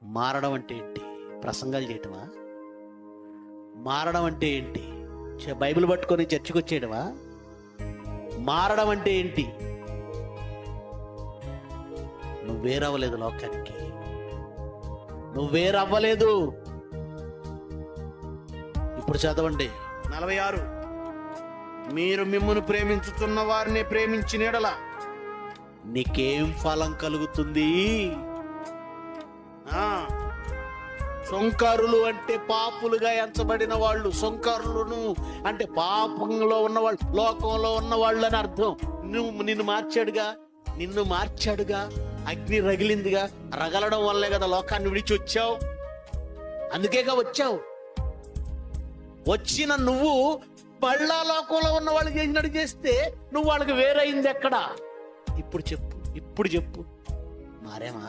మారడం అంటే ఏంటి? ప్రసంగాలు చేయటమా? మారడం అంటే ఏంటి? బైబిల్ పట్టుకొని చర్చికి వచ్చేయడమా? మారడం అంటే ఏంటి? నువ్వేరవ్వలేదు, లోకానికి నువ్వేరవ్వలేదు. ఇప్పుడు చదవండి 46. మీరు మిమ్మును ప్రేమించుతున్న వారిని ప్రేమించిన యెడల నీకేం ఫలం కలుగుతుంది? సొంకారులు అంటే పాపులుగా ఎంచబడిన వాళ్ళు. సొంకారులను అంటే పాపంలో ఉన్నవాళ్ళు, లోకంలో ఉన్నవాళ్ళు అని అర్థం. నిన్ను మార్చాడుగా. అగ్ని రగిలిందిగా. రగలడం వల్లే కదా లోకాన్ని విడిచి వచ్చావు. అందుకేగా వచ్చావు. వచ్చిన నువ్వు పళ్ళా లోకంలో ఉన్న వాళ్ళు చేసినట్టు చేస్తే నువ్వు వాళ్ళకి వేరైంది ఎక్కడా? ఇప్పుడు చెప్పు. మారేమా?